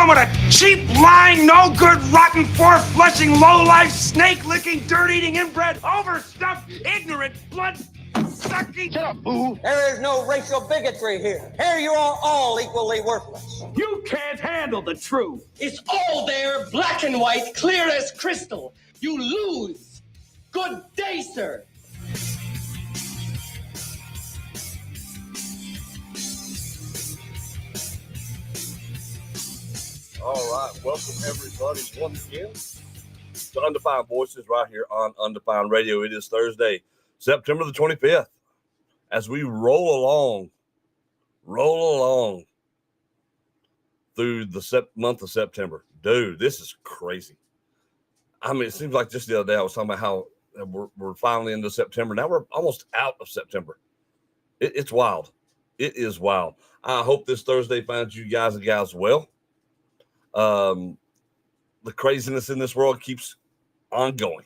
dealing with a cheap, lying, no good, rotten, four-flushing, low-life, snake-licking, dirt-eating, inbred, overstuffed, ignorant, blood-sucking... Shut up, boo! There is no racial bigotry here. Here you are all equally worthless. You can't handle the truth. It's all there, black and white, clear as crystal. You lose. Good day, sir. All right, welcome everybody once again to Undefined Voices right here on Undefined Radio. It is Thursday, September the 25th. As we roll along through the month of September. Dude, this is crazy. I mean, it seems like just the other day I was talking about how we're finally into September. Now we're almost out of September. It's wild. It is wild. I hope this Thursday finds you guys and gals well. The craziness in this world keeps ongoing.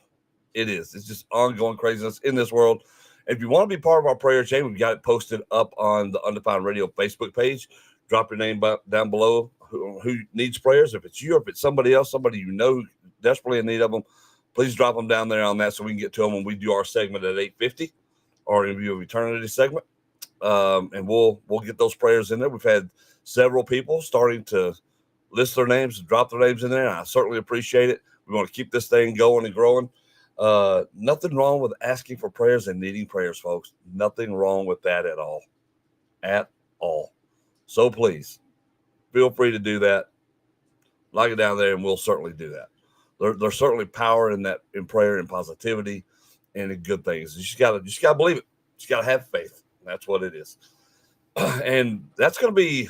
It is. It's just ongoing craziness in this world. If you want to be part of our prayer chain, we've got it posted up on the Undefined Radio Facebook page. Drop your name down below who needs prayers. If it's you or if it's somebody else, somebody you know desperately in need of them, please drop them down there on that so we can get to them when we do our segment at 8:50, our In View of Eternity segment. And we'll get those prayers in there. We've had several people starting to list their names and drop their names in there. And I certainly appreciate it. We want to keep this thing going and growing. Nothing wrong with asking for prayers and needing prayers, folks. Nothing wrong with that at all. At all. So please, feel free to do that. Like it down there, and we'll certainly do that. There's certainly power in that, in prayer and positivity and in good things. You just gotta believe it. You just gotta have faith. That's what it is. And that's gonna be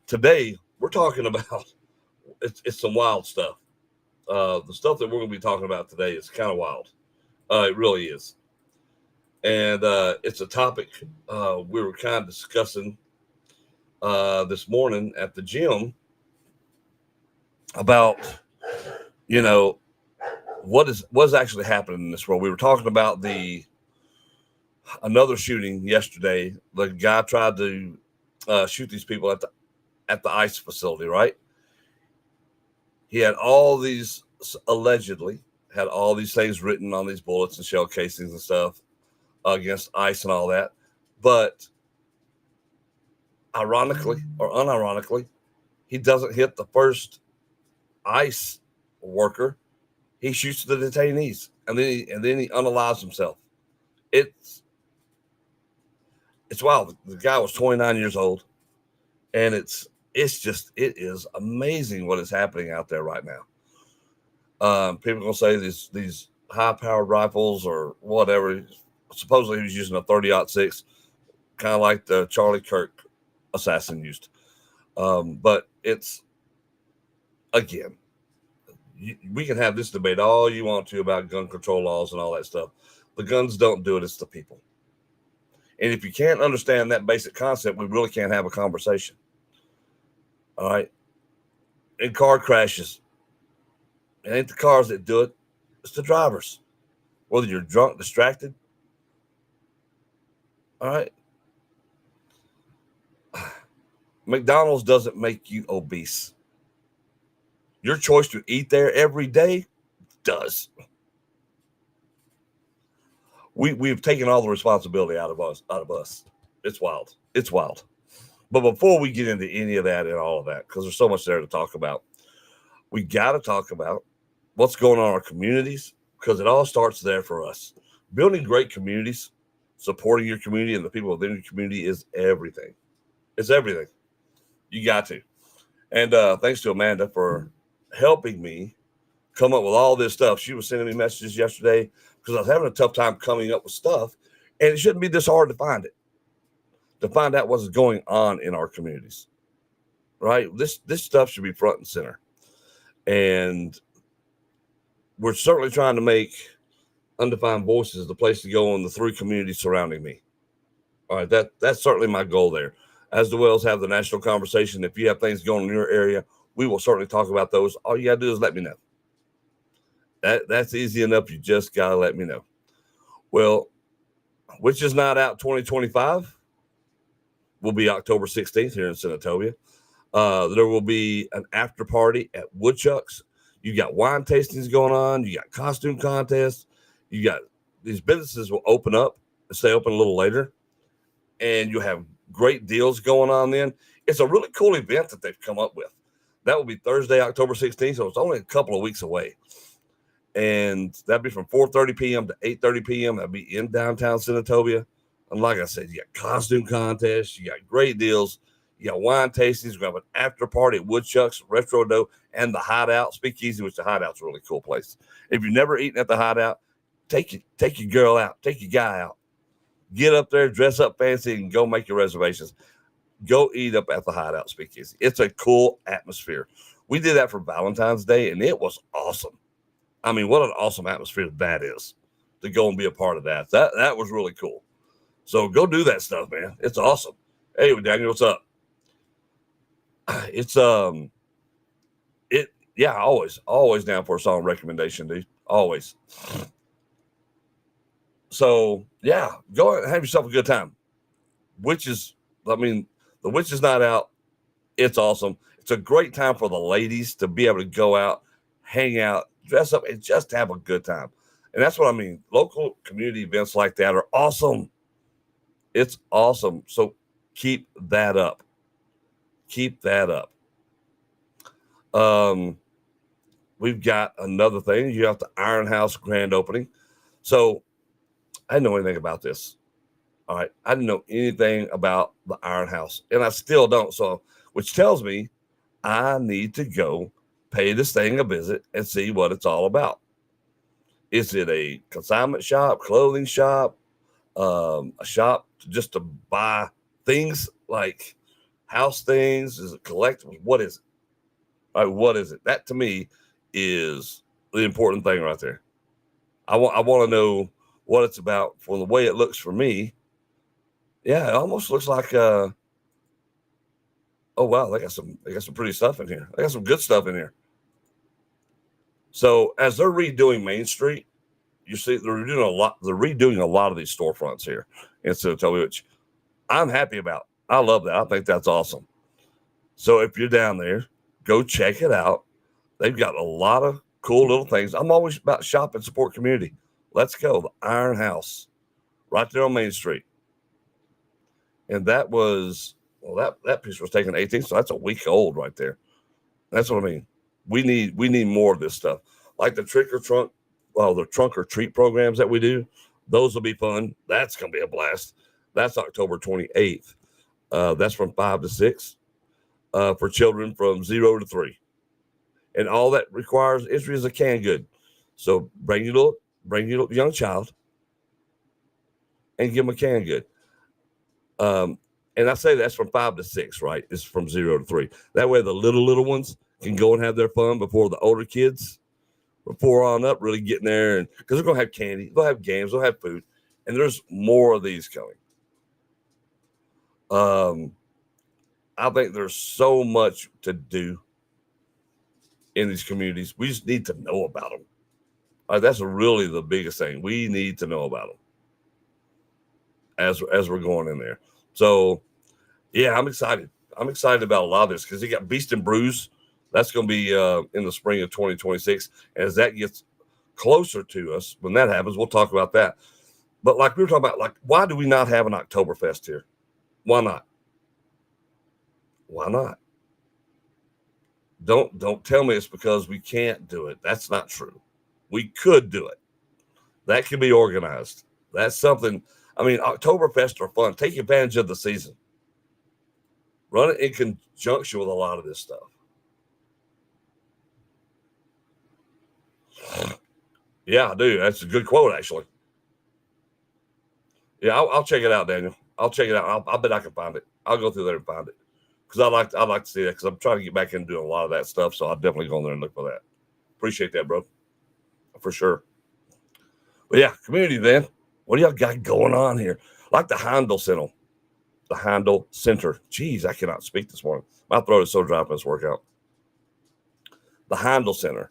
today. We're talking about it's some wild stuff. The stuff that we're going to be talking about today is kind of wild. It really is. And it's a topic we were kind of discussing this morning at the gym about, what's actually happening in this world. We were talking about another shooting yesterday. The guy tried to shoot these people at the ICE facility, right? He had allegedly had all these things written on these bullets and shell casings and stuff against ICE and all that. But ironically or unironically, he doesn't hit the first ICE worker. He shoots the detainees and then he unalives himself. It's wild. The guy was 29 years old, and it is amazing what is happening out there right now. People are going to say these high-powered rifles or whatever. Supposedly he was using a 30-06, kind of like the Charlie Kirk assassin used. But it's, again, we can have this debate all you want to about gun control laws and all that stuff. The guns don't do it. It's the people. And if you can't understand that basic concept, we really can't have a conversation. All right. In car crashes, it ain't the cars that do it, it's the drivers. Whether you're drunk, distracted. All right. McDonald's doesn't make you obese. Your choice to eat there every day does. We've taken all the responsibility out of us. It's wild. It's wild. But before we get into any of that and all of that, because there's so much there to talk about, we got to talk about what's going on in our communities, because it all starts there for us. Building great communities, supporting your community and the people within your community is everything. It's everything. You got to. And thanks to Amanda for helping me come up with all this stuff. She was sending me messages yesterday because I was having a tough time coming up with stuff, and it shouldn't be this hard to find it. To find out what's going on in our communities, right? This stuff should be front and center. And we're certainly trying to make Undefined Voices the place to go in the 3 communities surrounding me. All right, that's certainly my goal there. As well as have the national conversation. If you have things going in your area, we will certainly talk about those. All you got to do is let me know. That's easy enough. You just got to let me know. Well, Which Is Not Out 2025 will be October 16th here in Senatobia. There will be an after party at Woodchuck's. You got wine tastings going on. You got costume contests. You got these businesses will open up and stay open a little later, and you have great deals going on then. It's a really cool event that they've come up with. That will be Thursday, October 16th, so it's only a couple of weeks away. And that'll be from 4:30 p.m. to 8:30 p.m. That'll be in downtown Senatobia. And like I said, you got costume contests, you got great deals, you got wine tastings, we have an after party at Woodchuck's, Retro Dough, and the Hideout, Speakeasy, which the Hideout's a really cool place. If you've never eaten at the Hideout, take your girl out, take your guy out. Get up there, dress up fancy, and go make your reservations. Go eat up at the Hideout Speakeasy. It's a cool atmosphere. We did that for Valentine's Day, and it was awesome. I mean, what an awesome atmosphere that is to go and be a part of that. That was really cool. So go do that stuff, man. It's awesome. Hey, Daniel, what's up? It's always down for a song recommendation, dude. Always. So yeah, go and have yourself a good time. The Witch is Not Out. It's awesome. It's a great time for the ladies to be able to go out, hang out, dress up, and just have a good time. And that's what I mean. Local community events like that are awesome. It's awesome. So keep that up. Keep that up. We've got another thing. You have the Iron House grand opening. So I didn't know anything about this. All right. I didn't know anything about the Iron House, and I still don't. So, which tells me I need to go pay this thing a visit and see what it's all about. Is it a consignment shop, clothing shop, a shop just to buy things like house things? Is it collectibles? What is it? All right, what is it? That to me is the important thing right there. I want to know what it's about. From the way it looks for me, yeah, it almost looks like oh wow, they got some pretty stuff in here. They got some good stuff in here. So as they're redoing Main Street, you see they're redoing a lot of these storefronts here in Senatobia, which I'm happy about. I love that. I think that's awesome. So if you're down there, go check it out. They've got a lot of cool little things. I'm always about shop and support community. Let's go. The Iron House right there on Main Street. And that was, that piece was taken 18th, so that's a week old right there. That's what I mean. We need more of this stuff. Like the the trunk or treat programs that we do. Those will be fun. That's going to be a blast. That's October 28th. That's from 5 to 6 for children from 0 to 3. And all that requires entry is a canned good. So bring your young child and give them a canned good. And I say that's from 5 to 6, right? It's from 0 to 3. That way the little ones can go and have their fun before the older kids, before on up, really getting there. And because they're going to have candy, they'll have games, they'll have food. And there's more of these coming. I think there's so much to do in these communities. We just need to know about them. That's really the biggest thing. We need to know about them as we're going in there. So, yeah, I'm excited. I'm excited about a lot of this because they got Beast and Brews. That's going to be in the spring of 2026. And as that gets closer to us, when that happens, we'll talk about that. But like we were talking about, like, why do we not have an Oktoberfest here? Why not? Why not? Don't tell me it's because we can't do it. That's not true. We could do it. That can be organized. That's something. I mean, Oktoberfest are fun. Take advantage of the season. Run it in conjunction with a lot of this stuff. Yeah, I do. That's a good quote, actually. Yeah, I'll check it out, Daniel. I'll check it out. I bet I can find it. I'll go through there and find it because I like to see that because I'm trying to get back into doing a lot of that stuff. So I'll definitely go in there and look for that. Appreciate that, bro, for sure. But yeah, community then. What do y'all got going on here? Like the Handel Center. The Handel Center. Jeez, I cannot speak this morning. My throat is so dry from this workout. The Handel Center.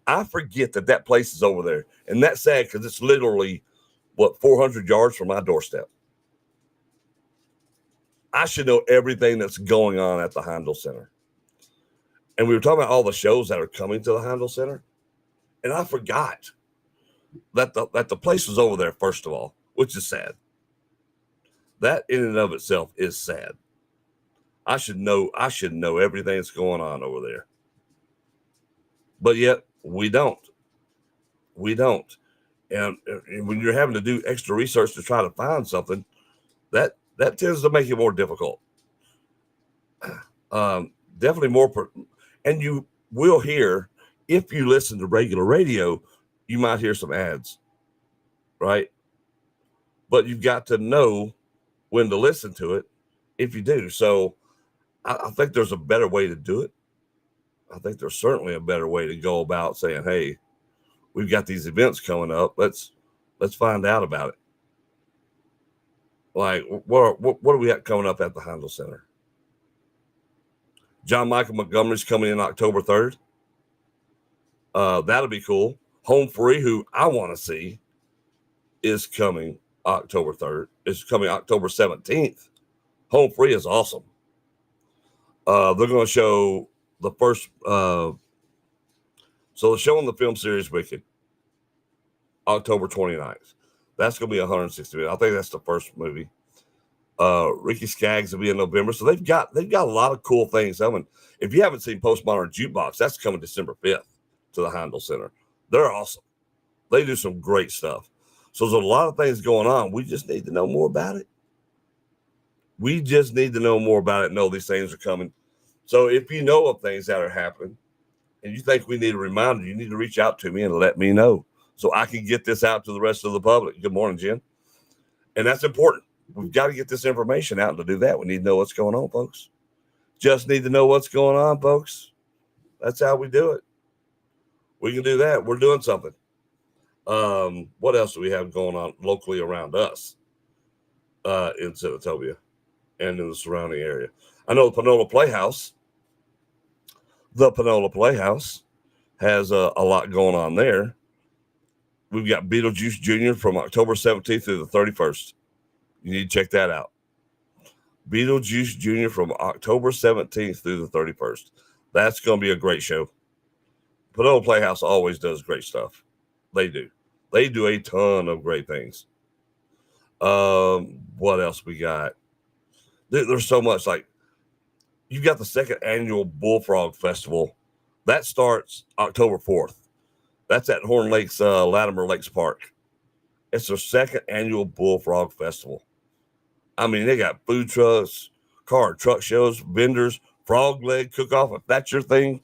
I forget that place is over there. And that's sad because it's literally, 400 yards from my doorstep. I should know everything that's going on at the Handel Center. And we were talking about all the shows that are coming to the Handel Center. And I forgot that the place was over there, first of all, which is sad. That in and of itself is sad. I should know everything that's going on over there. But yet we don't. We don't. And when you're having to do extra research to try to find something, that tends to make it more difficult. Definitely more. And you will hear, if you listen to regular radio, you might hear some ads, right? But you've got to know when to listen to it if you do. So I think there's a better way to do it. I think there's certainly a better way to go about saying, hey, we've got these events coming up. Let's find out about it. Like, what do we have coming up at the Handel Center? John Michael Montgomery's coming in October 3rd. That'll be cool. Home Free, who I want to see, is coming October 3rd. It's coming October 17th. Home Free is awesome. They're going to show the first. So they're showing the film series Wicked, October 29th. That's going to be 160 minutes. I think that's the first movie. Ricky Skaggs will be in November. So they've got a lot of cool things coming. If you haven't seen Postmodern Jukebox, that's coming December 5th to the Handel Center. They're awesome. They do some great stuff. So there's a lot of things going on. We just need to know more about it. We just need to know more about it, know these things are coming. So if you know of things that are happening and you think we need a reminder, you need to reach out to me and let me know so I can get this out to the rest of the public. Good morning, Jen. And that's important. We've got to get this information out. And to do that, we need to know what's going on, folks. Just need to know what's going on, folks. That's how we do it. We can do that. We're doing something. What else do we have going on locally around us in Senatobia and in the surrounding area? I know the Panola Playhouse has a lot going on there. We've got Beetlejuice Jr. from October 17th through the 31st. You need to check that out. Beetlejuice Jr. from October 17th through the 31st. That's going to be a great show. Panola Playhouse always does great stuff. They do. They do a ton of great things. What else we got? There's so much. Like, you've got the second annual Bullfrog Festival. That starts October 4th. That's at Horn Lakes, Latimer Lakes Park. It's their second annual Bullfrog Festival. I mean, they got food trucks, car and truck shows, vendors, frog leg cook-off. If that's your thing,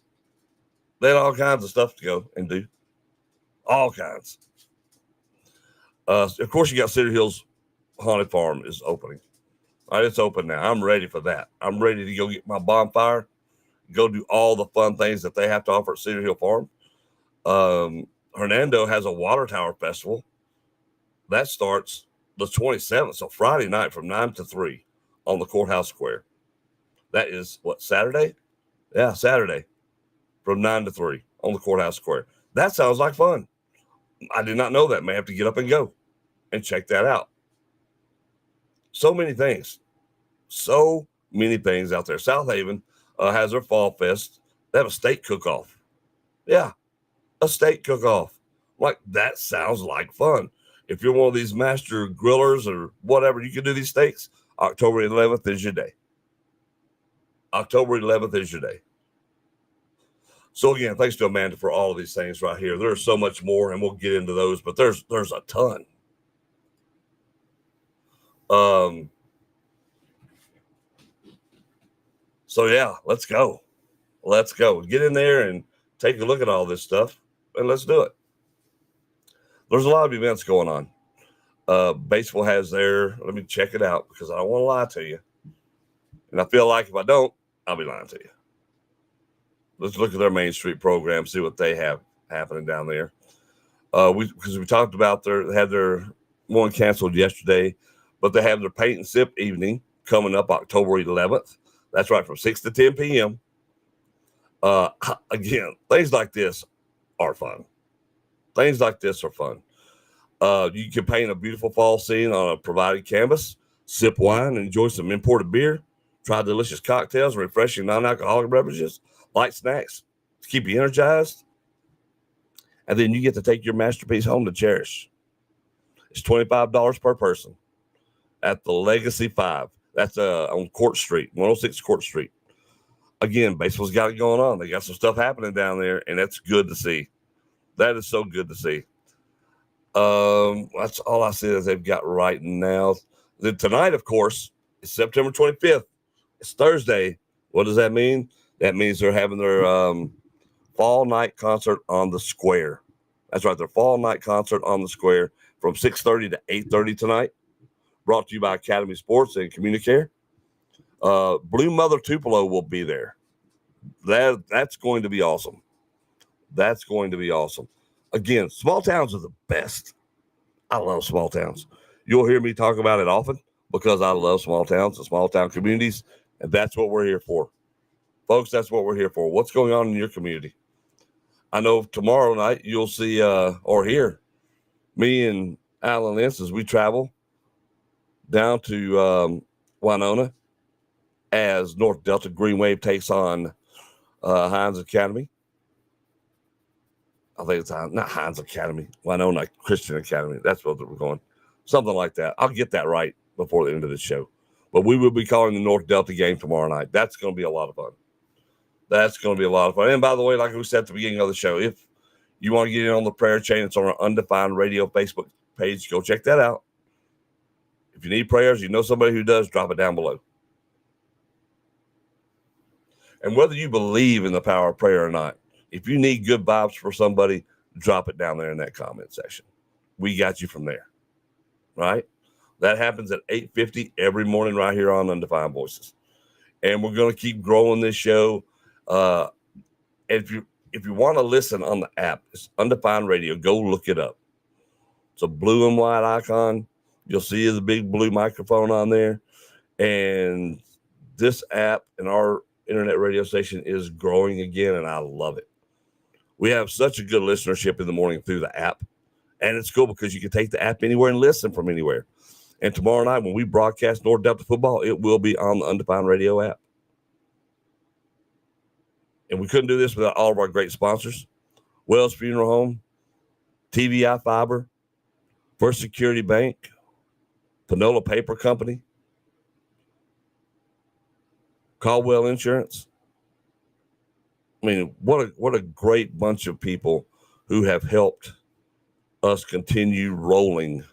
they had all kinds of stuff to go and do. All kinds. Of course, you got Cedar Hills Haunted Farm is opening. All right, it's open now. I'm ready for that. I'm ready to go get my bonfire, go do all the fun things that they have to offer at Cedar Hill Farm. Hernando has a water tower festival. That starts the 27th, so Friday night from 9 to 3 on the courthouse square. That is, what, Saturday? Yeah, Saturday from 9 to 3 on the courthouse square. That sounds like fun. I did not know that. May have to get up and go and check that out. So many things. So many things out there. South Haven has their Fall Fest. They have a steak cook-off. Yeah, a steak cook-off. Like, that sounds like fun. If you're one of these master grillers or whatever, you can do these steaks. October 11th is your day. October 11th is your day. So again, thanks to Amanda for all of these things right here. There's so much more, and we'll get into those, but there's a ton. So yeah, let's go. Let's go. Get in there and take a look at all this stuff, and let's do it. There's a lot of events going on. Baseball has their, let me check it out because I don't want to lie to you. And I feel like if I don't, I'll be lying to you. Let's look at their Main Street program, see what they have happening down there. Because we talked about they had their one canceled yesterday, but they have their paint and sip evening coming up October 11th. That's right, from 6 to 10 p.m. Again, things like this are fun. Things like this are fun. You can paint a beautiful fall scene on a provided canvas, sip wine, and enjoy some imported beer, Try delicious cocktails, refreshing non-alcoholic beverages, light snacks to keep you energized. And then you get to take your masterpiece home to cherish. It's $25 per person at the Legacy 5. That's on Court Street, 106 Court Street. Again, baseball's got it going on. They got some stuff happening down there, and that's good to see. That is so good to see. That's all I see that they've got right now. Then tonight, of course, is September 25th. It's Thursday. What does that mean? That means they're having their fall night concert on the square. That's right, their fall night concert on the square from 6:30 to 8:30 tonight. Brought to you by Academy Sports and Communicare. Blue Mother Tupelo will be there. That's going to be awesome. That's going to be awesome. Again, small towns are the best. I love small towns. You'll hear me talk about it often because I love small towns and small town communities, and that's what we're here for. Folks, that's what we're here for. What's going on in your community? I know tomorrow night you'll see or hear me and Alan Lentz as we travel down to Winona as North Delta Green Wave takes on Hines Academy. I think it's not Hines Academy, Winona Christian Academy. That's what we're going. Something like that. I'll get that right before the end of the show. But we will be calling the North Delta game tomorrow night. That's going to be a lot of fun. That's going to be a lot of fun. And by the way, like we said at the beginning of the show, if you want to get in on the prayer chain, it's on our Undefined Radio Facebook page. Go check that out. If you need prayers, you know somebody who does, drop it down below. And whether you believe in the power of prayer or not, if you need good vibes for somebody, drop it down there in that comment section. We got you from there, right? That happens at 8:50 every morning right here on Undefined Voices. And we're going to keep growing this show. If you want to listen on the app, it's Undefined Radio. Go look it up. It's a blue and white icon. You'll see the big blue microphone on there. And this app and our internet radio station is growing again, and I love it. We have such a good listenership in the morning through the app. And it's cool because you can take the app anywhere and listen from anywhere. And tomorrow night when we broadcast North Delta football, it will be on the Undefined Radio app. And we couldn't do this without all of our great sponsors. Wells Funeral Home, TVI Fiber, First Security Bank, Panola Paper Company, Caldwell Insurance. I mean, what a great bunch of people who have helped us continue rolling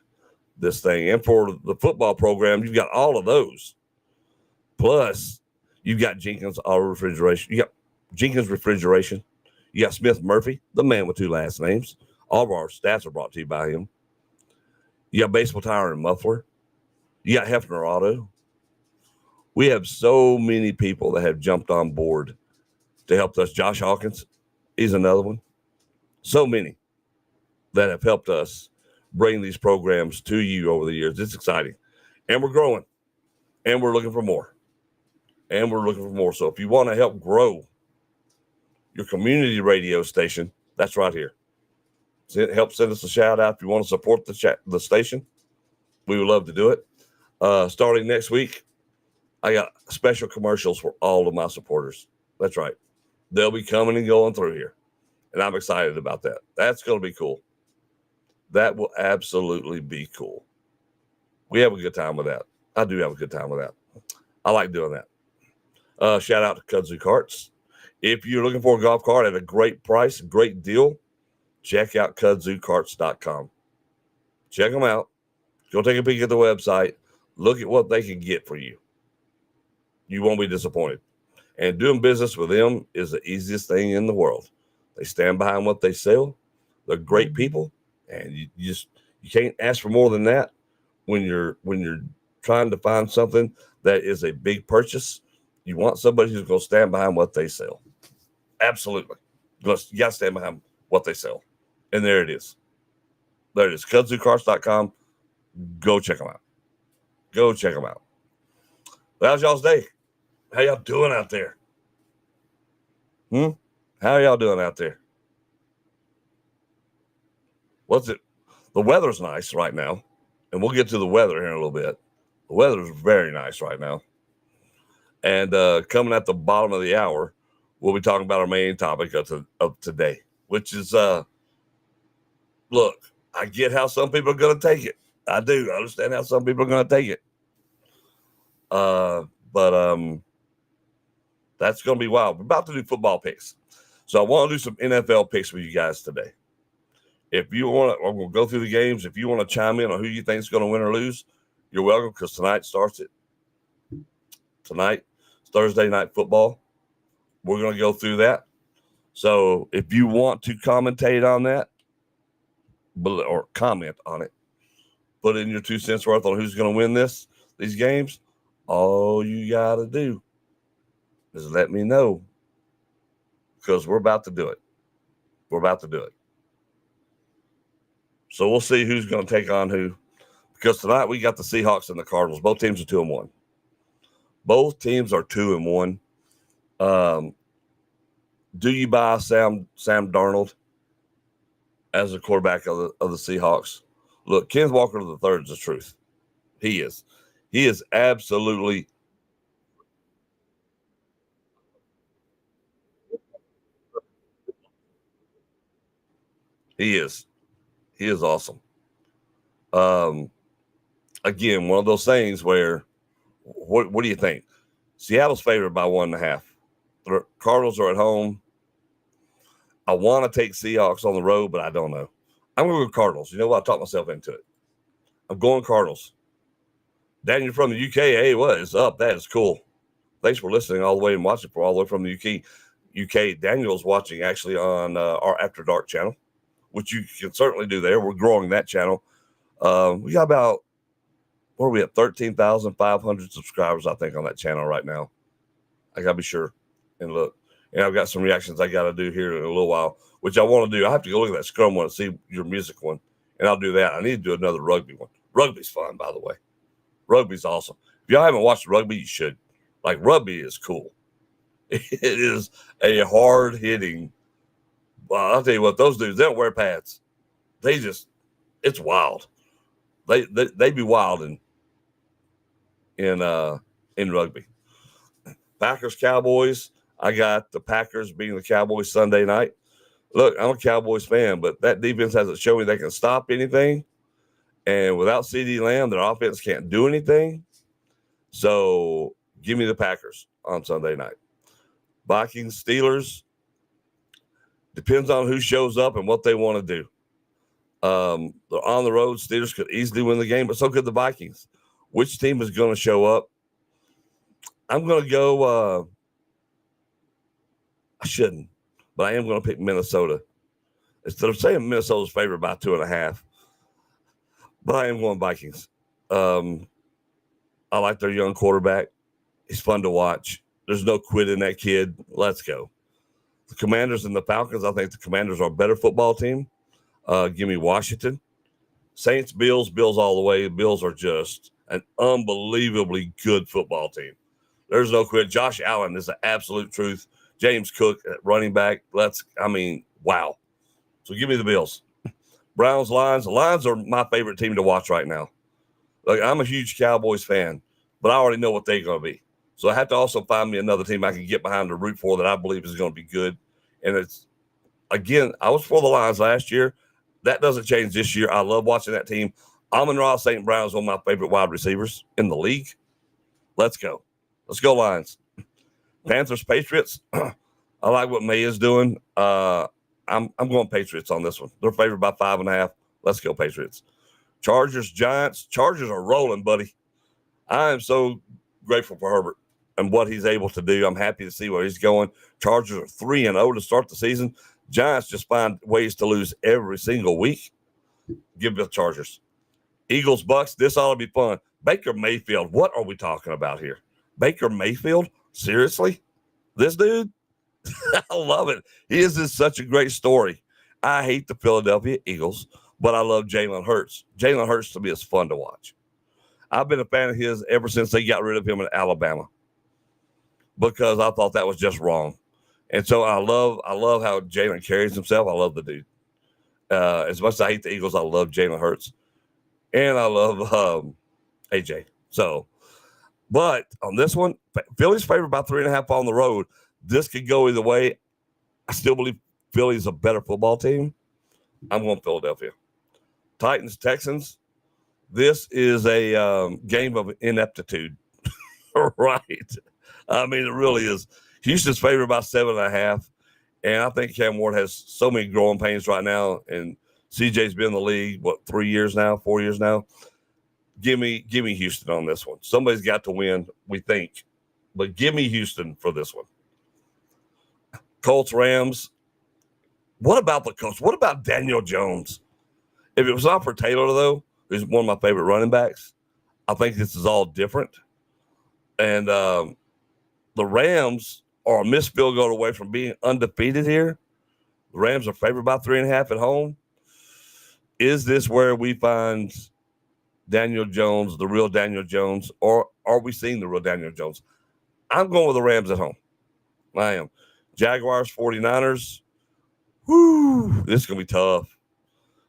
this thing. And for the football program, you've got all of those. Plus, you've got Jenkins Auto Refrigeration. You got Jenkins Refrigeration. You got Smith Murphy, the man with two last names. All of our stats are brought to you by him. You got Baseball Tire and Muffler. You got Hefner Auto. We have so many people that have jumped on board to help us. Josh Hawkins, he's another one. So many that have helped us bring these programs to you over the years. It's exciting. And we're growing. And we're looking for more. So if you want to help grow your community radio station, that's right here. Help send us a shout out if you want to support the station. We would love to do it. Starting next week, I got special commercials for all of my supporters. That's right. They'll be coming and going through here. And I'm excited about that. That's going to be cool. That will absolutely be cool. We have a good time with that. I do have a good time with that. I like doing that. Shout out to Kudzu Carts. If you're looking for a golf cart at a great price, great deal, check out KudzuCarts.com. Check them out. Go take a peek at the website. Look at what they can get for you. You won't be disappointed. And doing business with them is the easiest thing in the world. They stand behind what they sell. They're great people, and you can't ask for more than that when you're trying to find something that is a big purchase. You want somebody who's going to stand behind what they sell. Absolutely. You got to stand behind what they sell. And there it is. There it is. KudzuCarts.com. Go check them out. Go check them out. Well, how's y'all's day? How y'all doing out there? How y'all doing out there? What's it? The weather's nice right now. And we'll get to the weather here in a little bit. The weather is very nice right now. And coming at the bottom of the hour, we'll be talking about our main topic of today, which is look, I get how some people are going to take it. I do. I understand how some people are going to take it. But that's going to be wild. We're about to do football picks. So I want to do some NFL picks with you guys today. If you want to, I'm going to go through the games. If you want to chime in on who you think is going to win or lose, you're welcome, because tonight starts it. Tonight, it's Thursday night football. We're going to go through that. So if you want to commentate on that or comment on it, put in your 2 cents worth on who's going to win these games, all you got to do is let me know, because we're about to do it. We're about to do it. So we'll see who's going to take on who, because tonight we got the Seahawks and the Cardinals. Both teams are 2-1. Both teams are 2-1. Do you buy Sam Darnold as a quarterback of the Seahawks? Look, Kenneth Walker III is the truth. He is. He is absolutely. He is. He is awesome. Again, one of those things where, what do you think? Seattle's favored by 1.5. The Cardinals are at home. I want to take Seahawks on the road, but I don't know. I'm going to go Cardinals. You know what? I talked myself into it. I'm going Cardinals. Dan, you're from the UK. Hey, what is up? That is cool. Thanks for listening all the way and watching all the way from the UK. Daniel's watching actually on our After Dark channel, which you can certainly do there. We're growing that channel. We got about, what are we at, 13,500 subscribers, I think, on that channel right now. I got to be sure and look. And I've got some reactions I got to do here in a little while, which I want to do. I have to go look at that Scrum one and see your music one, and I'll do that. I need to do another rugby one. Rugby's fun, by the way. Rugby's awesome. If y'all haven't watched rugby, you should. Like, rugby is cool. It is a hard-hitting. Well, I'll tell you what, those dudes, they don't wear pads. They just, it's wild. They be wild in rugby. Packers, Cowboys. I got the Packers beating the Cowboys Sunday night. Look, I'm a Cowboys fan, but that defense hasn't shown me they can stop anything. And without CeeDee Lamb, their offense can't do anything. So give me the Packers on Sunday night. Vikings, Steelers. Depends on who shows up and what they want to do. They're on the road. Steelers could easily win the game, but so could the Vikings. Which team is going to show up? I'm going to go. I shouldn't, but I am going to pick Minnesota. Instead of saying Minnesota's favored by 2.5, but I am going Vikings. I like their young quarterback. He's fun to watch. There's no quit in that kid. Let's go. The Commanders and the Falcons, I think the Commanders are a better football team. Give me Washington. Saints, Bills all the way. Bills are just an unbelievably good football team. There's no quit. Josh Allen is the absolute truth. James Cook at running back. Wow. So give me the Bills. Browns, Lions. The Lions are my favorite team to watch right now. Like, I'm a huge Cowboys fan, but I already know what they're going to be. So I have to also find me another team I can get behind to root for that I believe is going to be good. And it's, again, I was for the Lions last year. That doesn't change this year. I love watching that team. Amon-Ra St. Brown is one of my favorite wide receivers in the league. Let's go. Let's go, Lions. Panthers, Patriots. I like what May is doing. I'm going Patriots on this one. They're favored by 5.5. Let's go, Patriots. Chargers, Giants. Chargers are rolling, buddy. I am so grateful for Herbert and what he's able to do. I'm happy to see where he's going. Chargers are 3-0 to start the season. Giants just find ways to lose every single week. Give me the Chargers. Eagles, Bucks. This ought to be fun. Baker Mayfield. What are we talking about here? Baker Mayfield? Seriously? This dude? I love it. He is just such a great story. I hate the Philadelphia Eagles, but I love Jalen Hurts. Jalen Hurts to me is fun to watch. I've been a fan of his ever since they got rid of him in Alabama because I thought that was just wrong. And so I love how Jalen carries himself. I love the dude. As much as I hate the Eagles, I love Jalen Hurts. And I love AJ. So But on this one, Philly's favored by 3.5 on the road. This could go either way. I still believe Philly's a better football team. I'm going Philadelphia. Titans, Texans. This is a game of ineptitude, right? I mean, it really is. Houston's favored by 7.5. And I think Cam Ward has so many growing pains right now. And CJ's been in the league, 4 years now? Give me Houston on this one. Somebody's got to win, we think. But give me Houston for this one. Colts, Rams. What about the Colts? What about Daniel Jones? If it was not for Taylor, though, who's one of my favorite running backs, I think this is all different. And the Rams are a missed field goal away from being undefeated here. The Rams are favored by 3.5 at home. Is this where we find Daniel Jones, the real Daniel Jones, or are we seeing the real Daniel Jones? I'm going with the Rams at home. I am. Jaguars, 49ers. Whoo, this is going to be tough.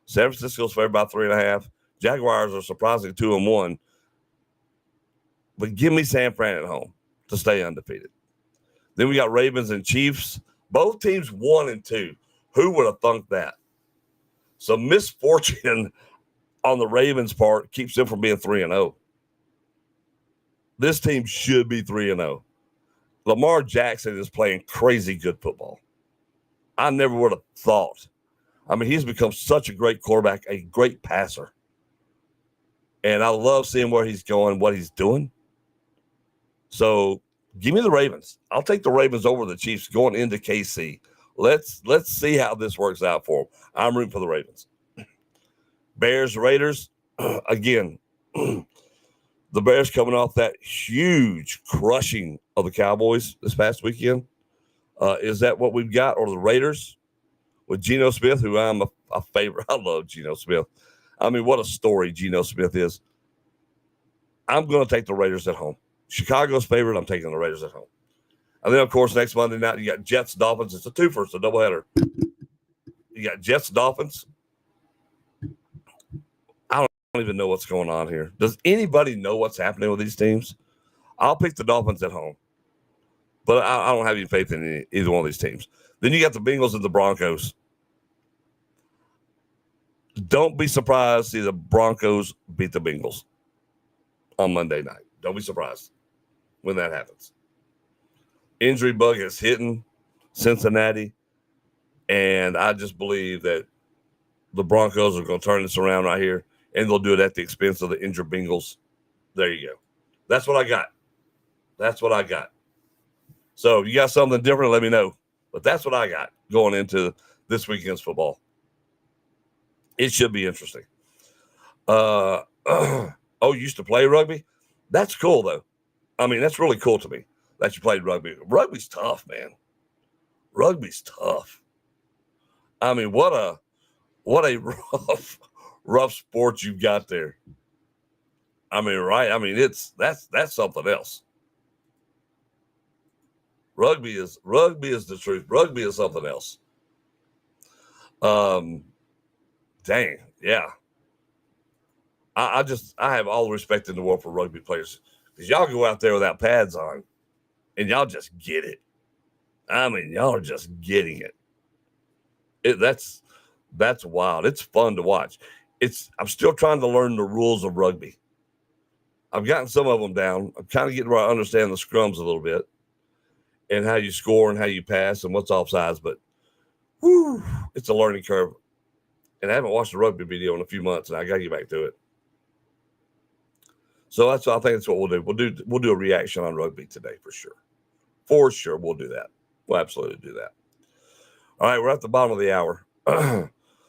San Francisco's favored by 3.5. Jaguars are surprising 2-1. But give me San Fran at home to stay undefeated. Then we got Ravens and Chiefs. Both teams 1-2. Who would have thunk that? So misfortune on the Ravens' part keeps them from being 3-0. This team should be 3-0. Lamar Jackson is playing crazy good football. I never would have thought. I mean, he's become such a great quarterback, a great passer. And I love seeing where he's going, what he's doing. So give me the Ravens. I'll take the Ravens over the Chiefs going into KC. Let's see how this works out for them. I'm rooting for the Ravens. Bears, Raiders. Again, the Bears coming off that huge crushing of the Cowboys this past weekend. Is that what we've got? Or the Raiders with Geno Smith, who I'm a favorite. I love Geno Smith. I mean, what a story Geno Smith is. I'm going to take the Raiders at home. Chicago's favorite. I'm taking the Raiders at home. And then, of course, next Monday night, you got Jets, Dolphins. It's a twofer. It's a doubleheader. You got Jets, Dolphins. I don't even know what's going on here. Does anybody know what's happening with these teams? I'll pick the Dolphins at home. But I don't have any faith in either one of these teams. Then you got the Bengals and the Broncos. Don't be surprised to see the Broncos beat the Bengals on Monday night. Don't be surprised when that happens. Injury bug is hitting Cincinnati, and I just believe that the Broncos are going to turn this around right here, and they'll do it at the expense of the injured Bengals. There you go. That's what I got. So you got something different, let me know. But that's what I got going into this weekend's football. It should be interesting. You used to play rugby? That's cool, though. I mean, that's really cool to me that you played rugby. Rugby's tough, man. Rugby's tough. I mean, what a rough sport you've got there. I mean, right? I mean, that's something else. Rugby is the truth. Rugby is something else. Dang, yeah. I have all the respect in the world for rugby players because y'all go out there without pads on, and y'all just get it. I mean, y'all are just getting it. That's wild. It's fun to watch. I'm still trying to learn the rules of rugby. I've gotten some of them down. I'm kind of getting where I understand the scrums a little bit and how you score and how you pass and what's offsides. But it's a learning curve. And I haven't watched a rugby video in a few months, and I got to get back to it. So I think that's what we'll do. We'll do a reaction on rugby today for sure. For sure, we'll do that. We'll absolutely do that. All right, we're at the bottom of the hour.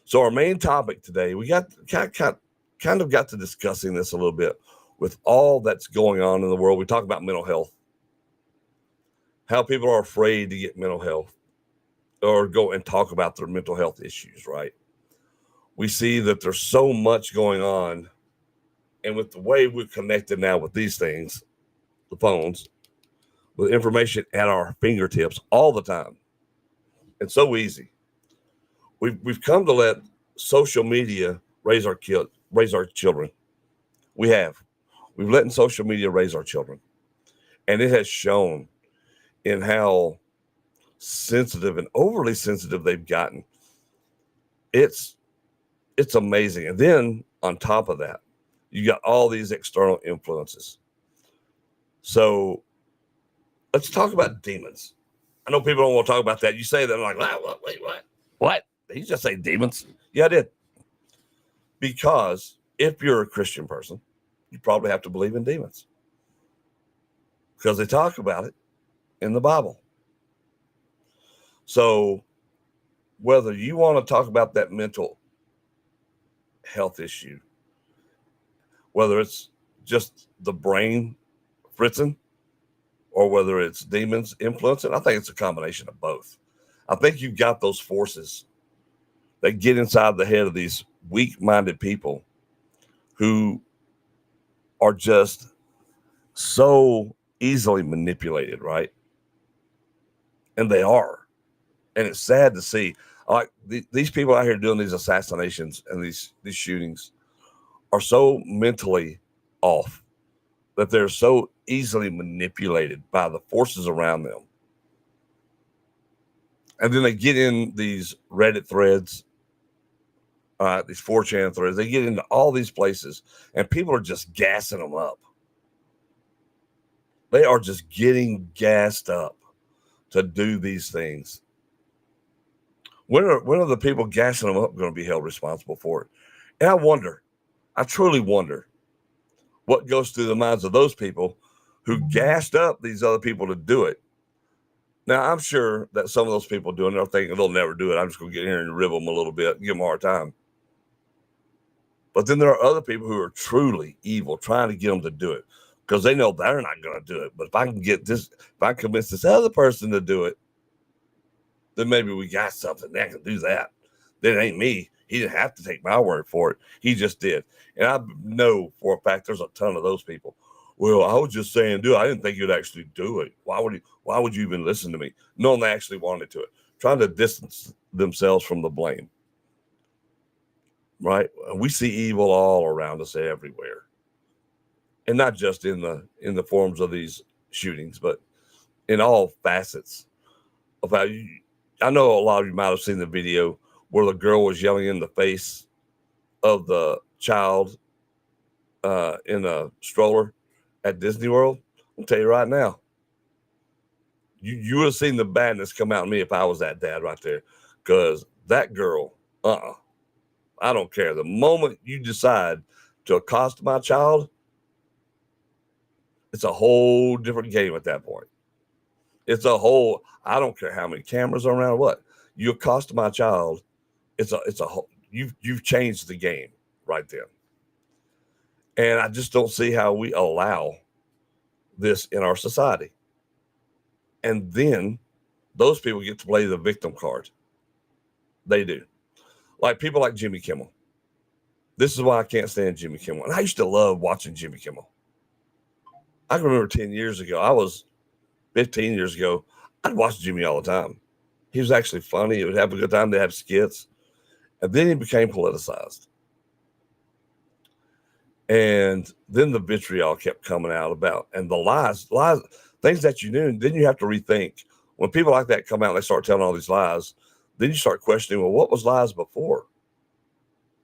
So our main topic today, we got kind of got to discussing this a little bit with all that's going on in the world. We talk about mental health, how people are afraid to get mental health or go and talk about their mental health issues, right? We see that there's so much going on. And with the way we're connected now with these things, the phones, with information at our fingertips all the time, it's so easy. We've come to let social media raise our children. We've let social media raise our children. And it has shown in how sensitive and overly sensitive they've gotten. It's amazing. And then on top of that, you got all these external influences. So let's talk about demons. I know people don't want to talk about that. You say that, I'm like, what? Wait, what? What? Did you just say demons? Yeah, I did. Because if you're a Christian person, you probably have to believe in demons. Because they talk about it in the Bible. So whether you want to talk about that mental health issue, whether it's just the brain fritzing or whether it's demons influencing, I think it's a combination of both. I think you've got those forces that get inside the head of these weak-minded people who are just so easily manipulated, right? And they are. And it's sad to see. Like these people out here doing these assassinations and these shootings are so mentally off that they're so easily manipulated by the forces around them. And then they get in these Reddit threads, these 4chan threads. They get into all these places, and people are just gassing them up. They are just getting gassed up to do these things. When are the people gassing them up going to be held responsible for it? And I truly wonder what goes through the minds of those people who gassed up these other people to do it. Now, I'm sure that some of those people doing it are thinking they'll never do it. I'm just going to get in here and rib them a little bit, give them a hard time. But then there are other people who are truly evil, trying to get them to do it because they know they're not going to do it. But if I can if I convince this other person to do it, then maybe we got something that can do that. Then it ain't me. He didn't have to take my word for it. He just did. And I know for a fact there's a ton of those people. Well, I was just saying do it. I didn't think you'd actually do it. Why would you even listen to me? Knowing they actually wanted to it. Trying to distance themselves from the blame. Right? We see evil all around us everywhere. And not just in the forms of these shootings, but in all facets of how I know a lot of you might have seen the video where the girl was yelling in the face of the child in a stroller at Disney World. I'll tell you right now, you would have seen the badness come out of me if I was that dad right there. Because that girl, I don't care. The moment you decide to accost my child, it's a whole different game at that point. I don't care how many cameras are around, what. You accost my child, it's a whole, you've changed the game right then. And I just don't see how we allow this in our society. And then those people get to play the victim card. They do. Like people like Jimmy Kimmel. This is why I can't stand Jimmy Kimmel. And I used to love watching Jimmy Kimmel. I can remember 10 years ago, 15 years ago, I'd watch Jimmy all the time. He was actually funny. He would have a good time. They'd have skits. And then he became politicized. And then the vitriol kept coming out about, and the lies, things that you knew, and then you have to rethink. When people like that come out and they start telling all these lies, then you start questioning, well, what was lies before?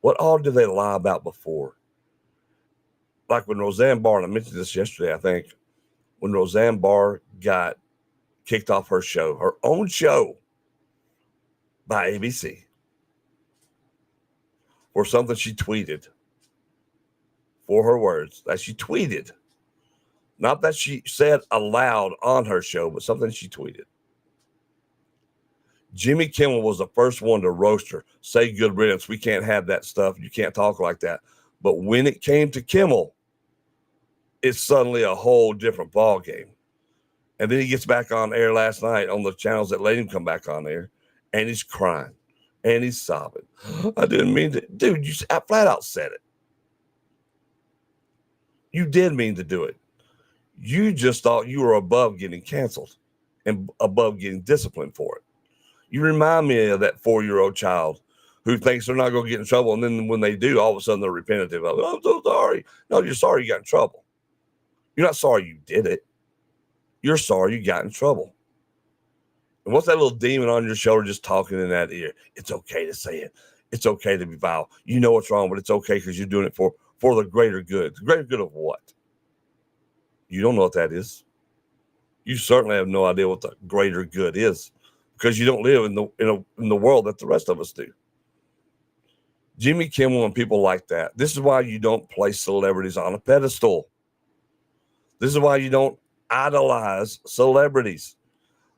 What all did they lie about before? Like when Roseanne Barr, and I mentioned this yesterday, I think, when Roseanne Barr got kicked off her show, her own show by ABC for something she tweeted, for her words that she tweeted, not that she said aloud on her show, but something she tweeted. Jimmy Kimmel was the first one to roast her, say good riddance. We can't have that stuff. You can't talk like that. But when it came to Kimmel, it's suddenly a whole different ball game. And then he gets back on air last night on the channels that let him come back on there, and he's crying and he's sobbing. I didn't mean to. Dude, I flat out said it. You did mean to do it. You just thought you were above getting canceled and above getting disciplined for it. You remind me of that 4-year-old child who thinks they're not going to get in trouble. And then when they do, all of a sudden they're repentative of it. Oh, I'm so sorry. No, you're sorry you got in trouble. You're not sorry you did it. you're sorry you got in trouble. And what's that little demon on your shoulder just talking in that ear? It's okay to say it. It's okay to be vile. You know what's wrong, but it's okay because you're doing it for the greater good. The greater good of what? You don't know what that is. You certainly have no idea what the greater good is because you don't live in the world that the rest of us do. Jimmy Kimmel and people like that. This is why you don't place celebrities on a pedestal. This is why you don't idolize celebrities.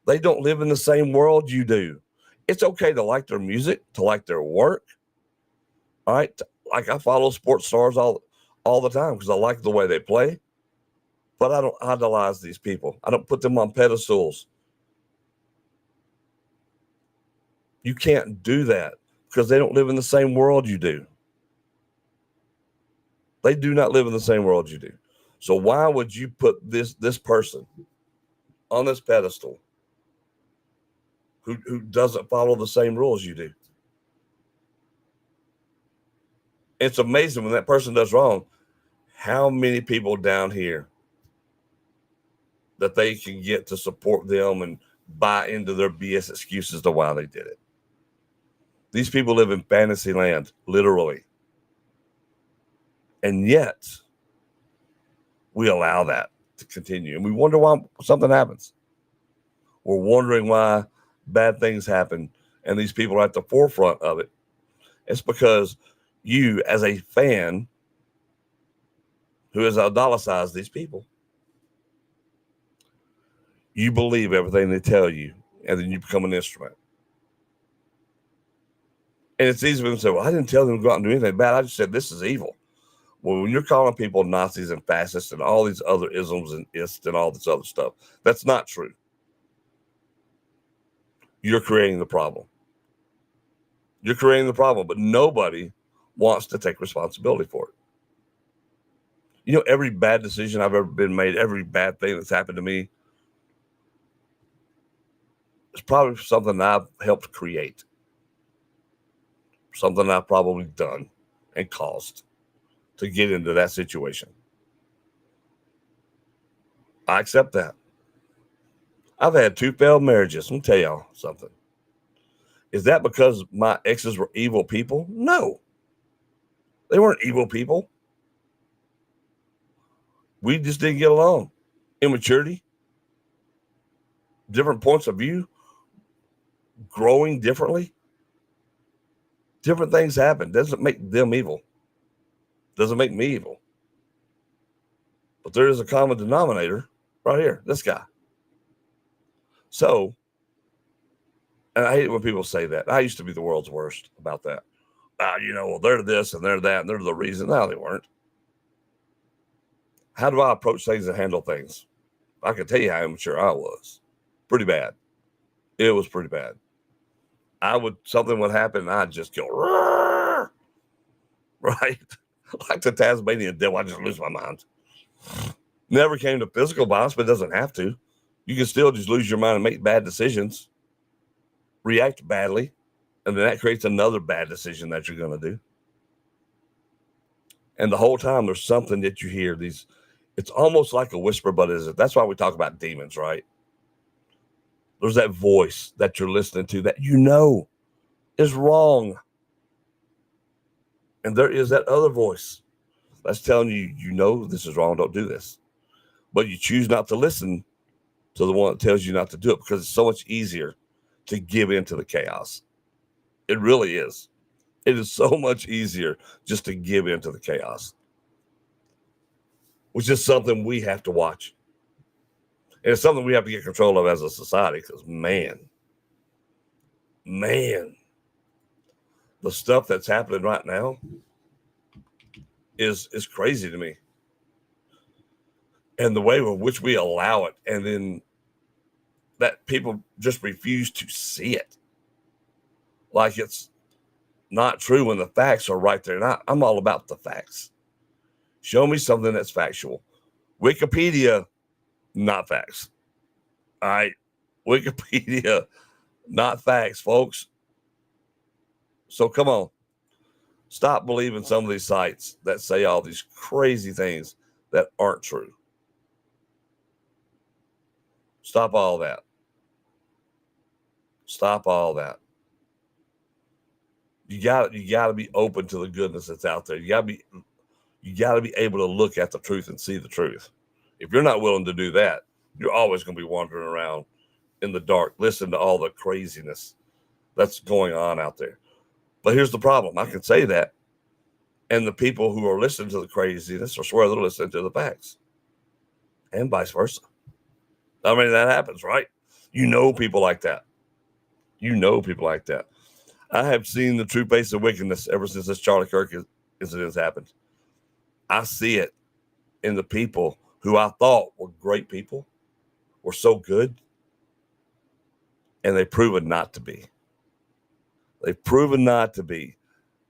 They don't live in the same world you do. It's okay to like their music, to like their work. All right. Like I follow sports stars all the time because I like the way they play. But I don't idolize these people. I don't put them on pedestals. You can't do that because they don't live in the same world you do. They do not live in the same world you do. So why would you put this person on this pedestal who doesn't follow the same rules you do? It's amazing when that person does wrong, how many people down here that they can get to support them and buy into their BS excuses to why they did it. These people live in fantasy land, literally. And yet, we allow that to continue. And we wonder why something happens. We're wondering why bad things happen. And these people are at the forefront of it. It's because you, as a fan who has idolatrized these people, you believe everything they tell you, and then you become an instrument. And it's easy for them to say, well, I didn't tell them to go out and do anything bad. I just said this is evil. Well, when you're calling people Nazis and fascists and all these other isms and ists and all this other stuff, that's not true. You're creating the problem. You're creating the problem, but nobody wants to take responsibility for it. You know, every bad decision I've ever been made, every bad thing that's happened to me, it's probably something I've helped create. Something I've probably done and caused to get into that situation. I accept that. I've had 2 failed marriages. Let me tell y'all something. Is that because my exes were evil people? No. They weren't evil people. We just didn't get along. Immaturity, different points of view, growing differently. Different things happen. Doesn't make them evil. Doesn't make me evil. But there is a common denominator right here. This guy. So, and I hate it when people say that. I used to be the world's worst about that. Well, they're this and they're that and they're the reason. No, they weren't. How do I approach things and handle things? I can tell you how immature I was. Pretty bad. It was pretty bad. Something would happen and I'd just go, Rrr! Right? Like the Tasmanian devil, I just lose my mind. Never came to physical violence, but it doesn't have to. You can still just lose your mind and make bad decisions, react badly, and then that creates another bad decision that you're going to do. And the whole time there's something that you hear, it's almost like a whisper, but that's why we talk about demons, right? There's that voice that you're listening to that you know is wrong. And there is that other voice that's telling you, you know this is wrong, don't do this. But you choose not to listen to the one that tells you not to do it because it's so much easier to give in to the chaos. It really is. It is so much easier just to give in to the chaos, which is something we have to watch. And it's something we have to get control of as a society because, man, the stuff that's happening right now is crazy to me. And the way in which we allow it, and then that people just refuse to see it. Like it's not true when the facts are right there. And I'm all about the facts. Show me something that's factual. Wikipedia, not facts. All right. Wikipedia, not facts, folks. So come on. Stop believing some of these sites that say all these crazy things that aren't true. Stop all that. Stop all that. You got to be open to the goodness that's out there. You got to be able to look at the truth and see the truth. If you're not willing to do that, you're always going to be wandering around in the dark, listening to all the craziness that's going on out there. But here's the problem. I can say that, and the people who are listening to the craziness are swear they're listening to the facts, and vice versa. I mean, that happens, right? You know people like that. You know people like that. I have seen the true face of wickedness ever since this Charlie Kirk incident has happened. I see it in the people who I thought were great people, were so good, and they've proven not to be. They've proven not to be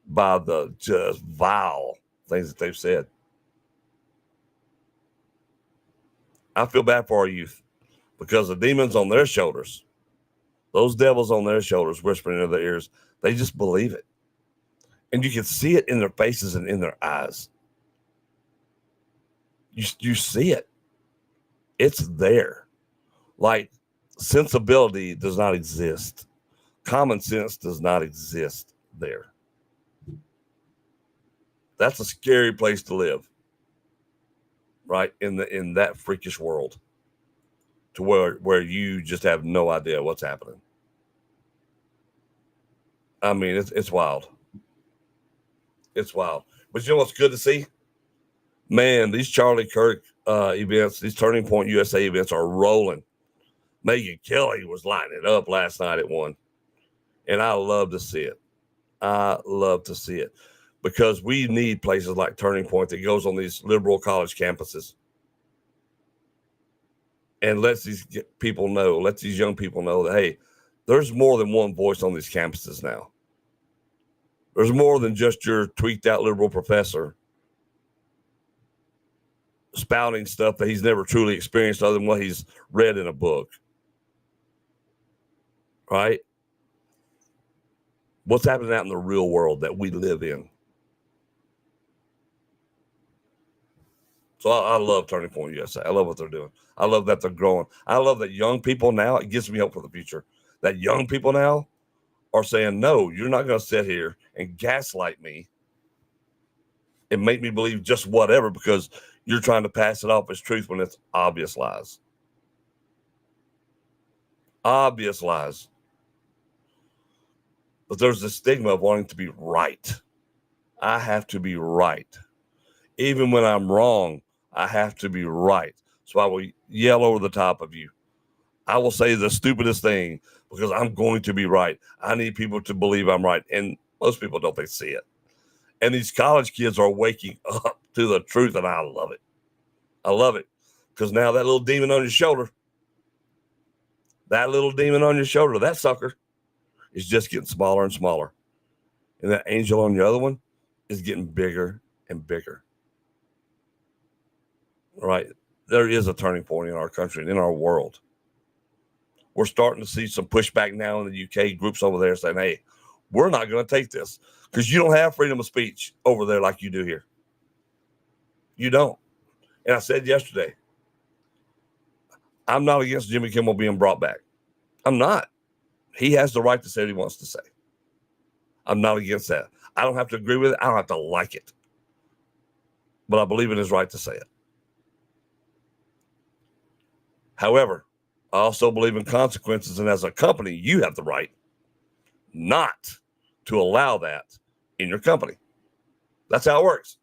by the just vile things that they've said. I feel bad for our youth because the demons on their shoulders, those devils on their shoulders whispering into their ears, they just believe it. And you can see it in their faces and in their eyes. You see it. It's there. Like, sensibility does not exist. Common sense does not exist there. That's a scary place to live, right? In that freakish world, to where you just have no idea what's happening. I mean, it's wild. It's wild. But you know what's good to see? Man, these Charlie Kirk events, these Turning Point USA events are rolling. Megyn Kelly was lighting it up last night at one. And I love to see it. I love to see it. Because we need places like Turning Point that goes on these liberal college campuses and lets these people know, lets these young people know that, hey, there's more than one voice on these campuses now. There's more than just your tweaked out liberal professor spouting stuff that he's never truly experienced other than what he's read in a book. Right? What's happening out in the real world that we live in? So I love Turning Point USA. I love what they're doing. I love that they're growing. I love that young people now, it gives me hope for the future, that young people now are saying, no, you're not going to sit here and gaslight me and make me believe just whatever because you're trying to pass it off as truth when it's obvious lies. Obvious lies. But there's this stigma of wanting to be right. I have to be right. Even when I'm wrong, I have to be right. So I will yell over the top of you. I will say the stupidest thing because I'm going to be right. I need people to believe I'm right. And most people don't, they see it. And these college kids are waking up to the truth, and I love it. I love it. Because now that little demon on your shoulder, that sucker is just getting smaller and smaller. And that angel on the other one is getting bigger and bigger. Right? There is a turning point in our country and in our world. We're starting to see some pushback now in the UK, groups over there saying, hey, we're not going to take this because you don't have freedom of speech over there like you do here. You don't. And I said yesterday, I'm not against Jimmy Kimmel being brought back. I'm not. He has the right to say what he wants to say. I'm not against that. I don't have to agree with it. I don't have to like it. But I believe in his right to say it. However, I also believe in consequences, and as a company, you have the right not to allow that in your company. That's how it works.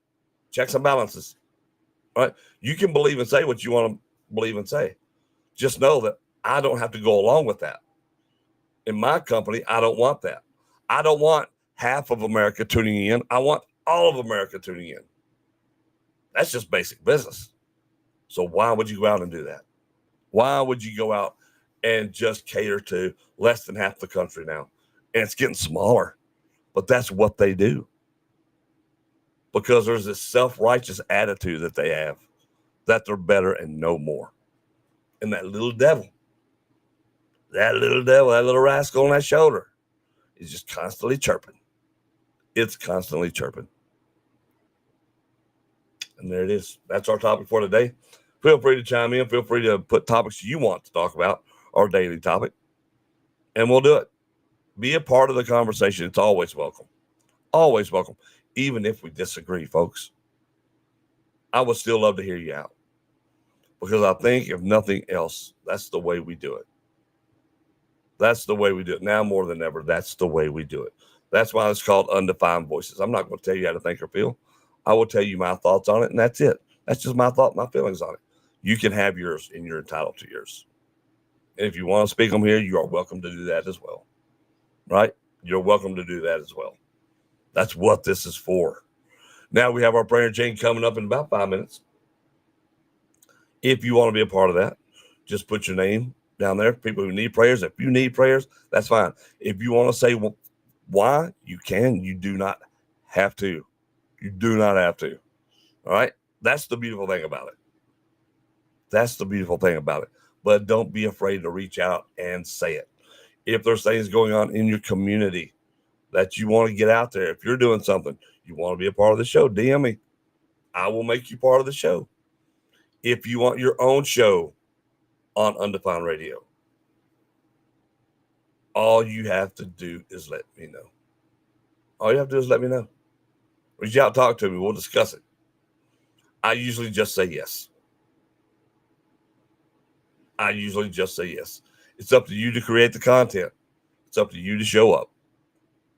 Checks and balances. Right? You can believe and say what you want to believe and say. Just know that I don't have to go along with that. In my company, I don't want that. I don't want half of America tuning in. I want all of America tuning in. That's just basic business. So why would you go out and do that? Why would you go out and just cater to less than half the country now? And it's getting smaller. But that's what they do. Because there's this self-righteous attitude that they have, that they're better and no more. And that little devil, that little rascal on that shoulder is just constantly chirping. It's constantly chirping. And there it is. That's our topic for today. Feel free to chime in. Feel free to put topics you want to talk about, our daily topic, and we'll do it. Be a part of the conversation. It's always welcome. Always welcome. Even if we disagree, folks. I would still love to hear you out. Because I think, if nothing else, that's the way we do it. That's the way we do it. Now more than ever, that's the way we do it. That's why it's called Undefined Voices. I'm not going to tell you how to think or feel. I will tell you my thoughts on it, and that's it. That's just my thought, my feelings on it. You can have yours, and you're entitled to yours. And if you want to speak them here, you are welcome to do that as well. Right? You're welcome to do that as well. That's what this is for. Now we have our prayer chain coming up in about 5 minutes. If you want to be a part of that, just put your name down there. People who need prayers. If you need prayers, that's fine. If you want to say why, you can. You do not have to. You do not have to. All right? That's the beautiful thing about it. That's the beautiful thing about it. But don't be afraid to reach out and say it. If there's things going on in your community that you want to get out there, if you're doing something, you want to be a part of the show, DM me. I will make you part of the show. If you want your own show on Undefined Radio, all you have to do is let me know. All you have to do is let me know. Reach out, talk to me. We'll discuss it. I usually just say yes. It's up to you to create the content. It's up to you to show up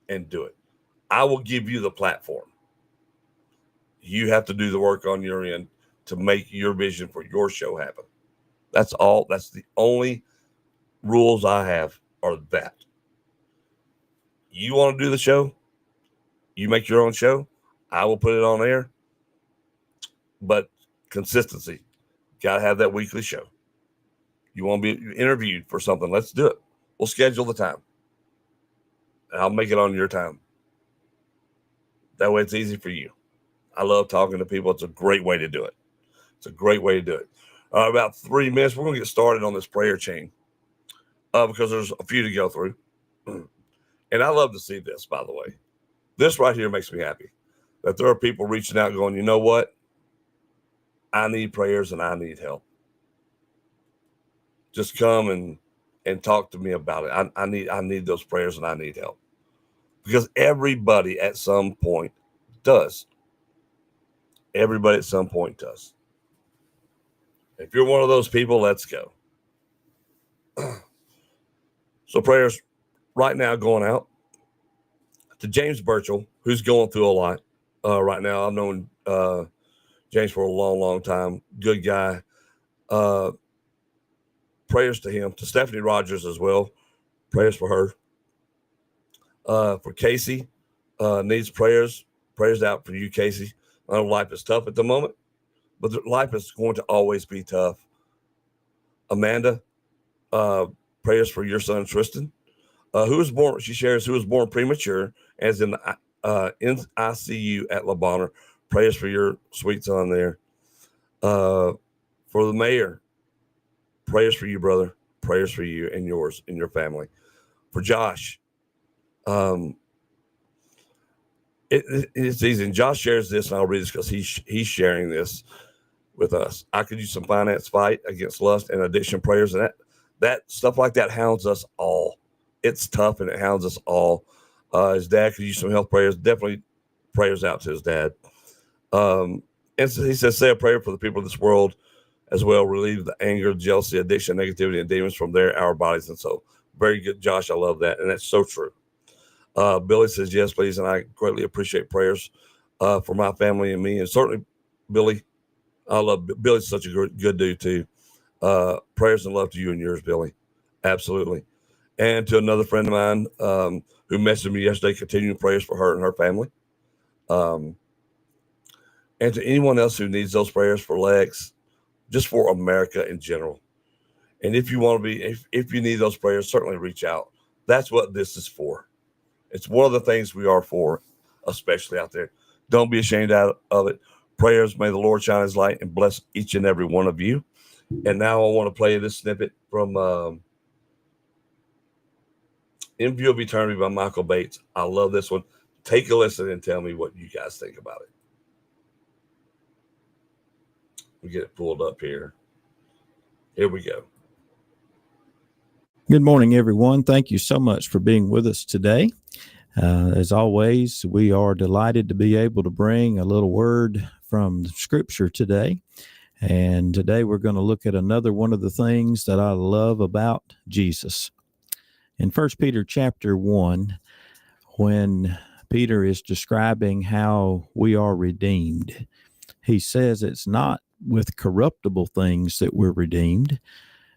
and do it. I will give you the platform. You have to do the work on your end to make your vision for your show happen. That's all. That's the only rules I have are that. You want to do the show? You make your own show? I will put it on air. But consistency. Got to have that weekly show. You want to be interviewed for something? Let's do it. We'll schedule the time. And I'll make it on your time. That way it's easy for you. I love talking to people. It's a great way to do it. About 3 minutes, we're going to get started on this prayer chain because there's a few to go through. And I love to see this, by the way. This right here makes me happy that there are people reaching out going, you know what? I need prayers and I need help. Just come and talk to me about it. I need those prayers and I need help. Because everybody at some point does. Everybody at some point does. If you're one of those people, let's go. So prayers right now going out to James Burchell, who's going through a lot right now. I've known James for a long, long time. Good guy. Prayers to him. To Stephanie Rogers as well. Prayers for her. For Casey, needs prayers. Prayers out for you, Casey. I know life is tough at the moment, but life is going to always be tough. Amanda, prayers for your son, Tristan, who was born, she shares, who was born premature, as in ICU at Le Bonheur. Prayers for your sweet son there. For the mayor, prayers for you, brother. Prayers for you and yours and your family. For Josh, it's easy. And Josh shares this, and I'll read this because he's sharing this with us. I could use some finance fight against lust and addiction prayers, and that stuff like that hounds us all. It's tough, and it hounds us all. His dad could use some health prayers. Definitely prayers out to his dad. And so he says, say a prayer for the people of this world as well. Relieve the anger, jealousy, addiction, negativity, and demons from our bodies and soul. Very good, Josh. I love that, and that's so true. Billy says, yes, please. And I greatly appreciate prayers for my family and me. And certainly, Billy, I love Billy's such a good dude, too. Prayers and love to you and yours, Billy. Absolutely. And to another friend of mine who messaged me yesterday, continuing prayers for her and her family. And to anyone else who needs those prayers for Lex, just for America in general. And if you want to be, if you need those prayers, certainly reach out. That's what this is for. It's one of the things we are for, especially out there. Don't be ashamed of it. Prayers, may the Lord shine his light and bless each and every one of you. And now I want to play this snippet from In View of Eternity by Michael Bates. I love this one. Take a listen and tell me what you guys think about it. We get it pulled up here. Here we go. Good morning, everyone. Thank you so much for being with us today. As always, we are delighted to be able to bring a little word from the Scripture today. And today we're going to look at another one of the things that I love about Jesus. In 1 Peter chapter 1, when Peter is describing how we are redeemed, he says it's not with corruptible things that we're redeemed,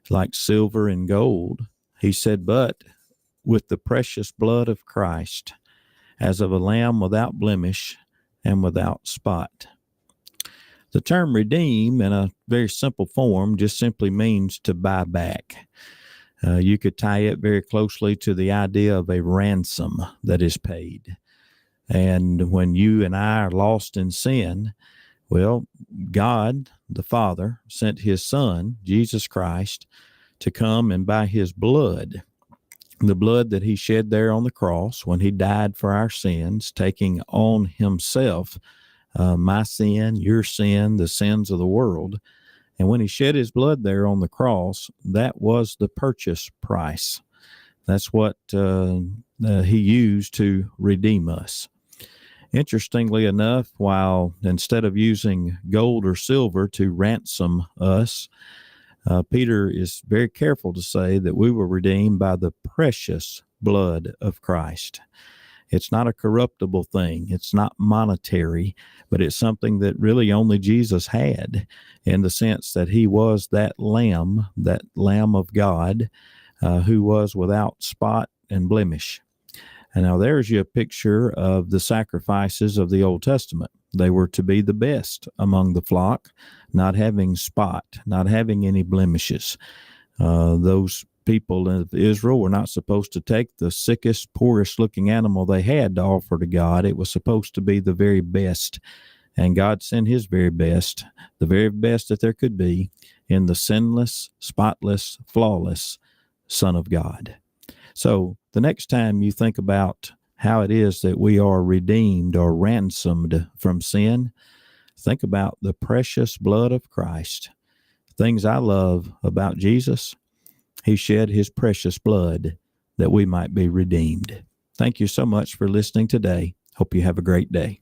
like silver and gold. He said, but with the precious blood of Christ, as of a lamb without blemish and without spot. The term redeem, in a very simple form, just simply means to buy back. You could tie it very closely to the idea of a ransom that is paid. And when you and I are lost in sin, well, God, the Father, sent his Son, Jesus Christ, to come and by his blood, the blood that he shed there on the cross when he died for our sins, taking on himself my sin, your sin, the sins of the world. And when he shed his blood there on the cross, that was the purchase price. That's what he used to redeem us. Interestingly enough, while instead of using gold or silver to ransom us, Peter is very careful to say that we were redeemed by the precious blood of Christ. It's not a corruptible thing. It's not monetary, but it's something that really only Jesus had, in the sense that he was that Lamb of God, who was without spot and blemish. And now there's you a picture of the sacrifices of the Old Testament. They were to be the best among the flock, not having spot, not having any blemishes. Those people of Israel were not supposed to take the sickest, poorest looking animal they had to offer to God. It was supposed to be the very best. And God sent his very best, the very best that there could be, in the sinless, spotless, flawless Son of God. So the next time you think about how it is that we are redeemed or ransomed from sin, think about the precious blood of Christ. Things I love about Jesus, he shed his precious blood that we might be redeemed. Thank you so much for listening today. Hope you have a great day.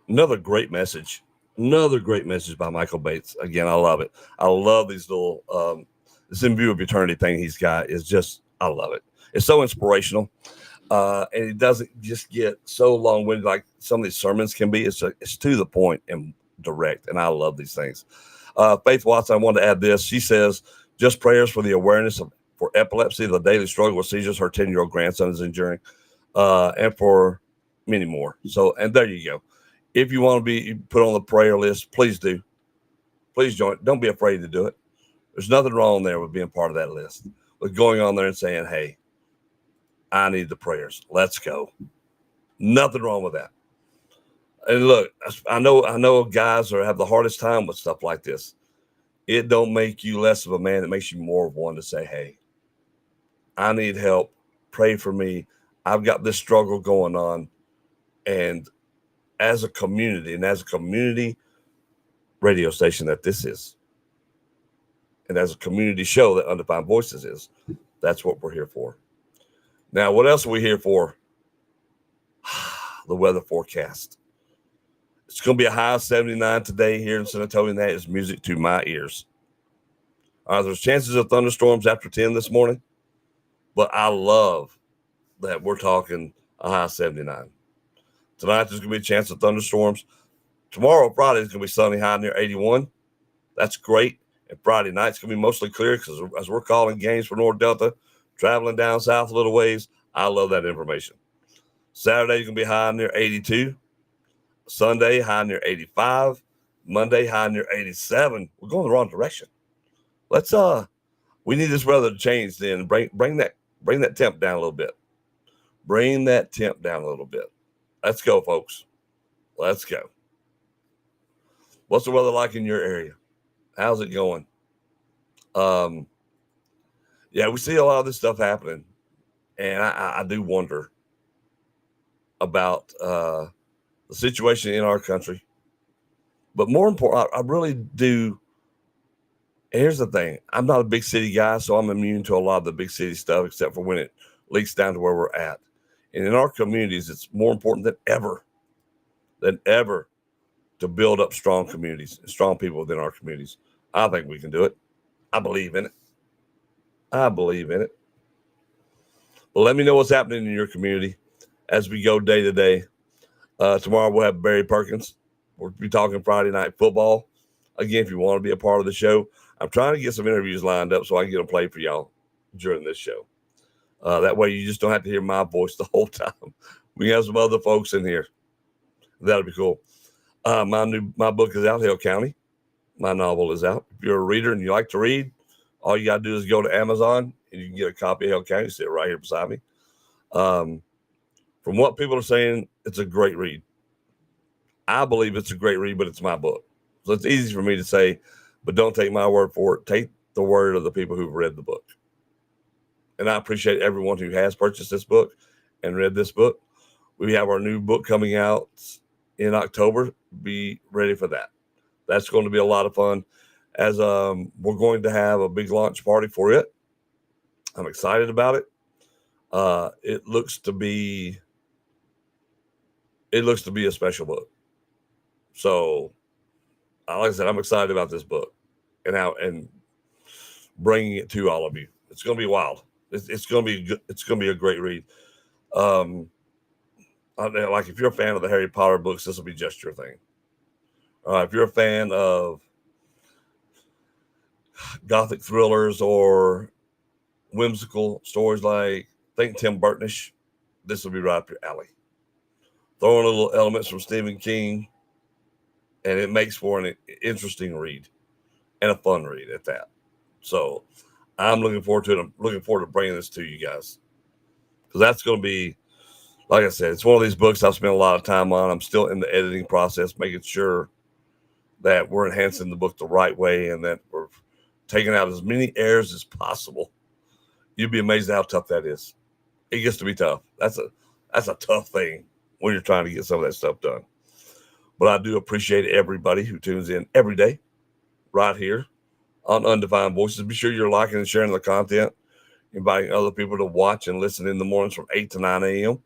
Another great message. Another great message by Michael Bates. Again, I love it. I love these little, this In View of Eternity thing he's got is just, I love it. It's so inspirational. And it doesn't just get so long-winded like some of these sermons can be. It's to the point and direct, and I love these things. Faith Watson, I wanted to add this. She says, just prayers for the awareness for epilepsy, the daily struggle with seizures her 10-year-old grandson is enduring, and for many more. So, and there you go. If you want to be put on the prayer list, please do. Please join. Don't be afraid to do it. There's nothing wrong there with being part of that list, with going on there and saying, hey, I need the prayers. Let's go. Nothing wrong with that. And look, I know guys have the hardest time with stuff like this. It don't make you less of a man. It makes you more of one to say, hey, I need help. Pray for me. I've got this struggle going on. And as a community radio station that this is, and as a community show that Undefined Voices is, that's what we're here for. Now, what else are we here for? The weather forecast. It's going to be a high of 79 today here in San Antonio, and that is music to my ears. There's chances of thunderstorms after 10 this morning, but I love that we're talking a high of 79. Tonight, there's going to be a chance of thunderstorms. Tomorrow, Friday, is going to be sunny, high near 81. That's great. And Friday night's going to be mostly clear because as we're calling games for North Delta, traveling down south a little ways, I love that information. Saturday, going to be high near 82. Sunday, high near 85. Monday, high near 87. We're going the wrong direction. Let's we need this weather to change then. Bring that temp down a little bit. Bring that temp down a little bit. Let's go, folks. Let's go. What's the weather like in your area? How's it going? Yeah, we see a lot of this stuff happening, and I do wonder about the situation in our country, But more important, I really do. Here's the thing. I'm not a big city guy, so I'm immune to a lot of the big city stuff, except for when it leaks down to where we're at. And in our communities, it's more important than ever to build up strong communities, strong people within our communities. I think we can do it. I believe in it. But let me know what's happening in your community as we go day to day. Tomorrow we'll have Barry Perkins. We'll be talking Friday night football. Again, if you want to be a part of the show, I'm trying to get some interviews lined up so I can get them played for y'all during this show. That way you just don't have to hear my voice the whole time. We have some other folks in here. That'll be cool. My book is out, Hill County. My novel is out. If you're a reader and you like to read, all you got to do is go to Amazon and you can get a copy of Hill County. Sit right here beside me. From what people are saying, it's a great read. I believe it's a great read, but it's my book. So it's easy for me to say, but don't take my word for it. Take the word of the people who've read the book. And I appreciate everyone who has purchased this book and read this book. We have our new book coming out in October. Be ready for that. That's going to be a lot of fun, as we're going to have a big launch party for it. I'm excited about it. It looks to be a special book. So, like I said, I'm excited about this book and bringing it to all of you. It's going to be wild. It's going to be good. It's going to be a great read. Like if you're a fan of the Harry Potter books, this will be just your thing. If you're a fan of gothic thrillers or whimsical stories like think Tim Burtonish, this will be right up your alley. Throw in a little elements from Stephen King, and it makes for an interesting read and a fun read at that. So I'm looking forward to it. I'm looking forward to bringing this to you guys, because that's going to be, like I said, it's one of these books I've spent a lot of time on. I'm still in the editing process, making sure that we're enhancing the book the right way and that we're taking out as many errors as possible. You'd be amazed at how tough that is. It gets to be tough. That's a tough thing when you're trying to get some of that stuff done. But I do appreciate everybody who tunes in every day right here on Undefined Voices. Be sure you're liking and sharing the content, inviting other people to watch and listen in the mornings from 8 to 9 a.m.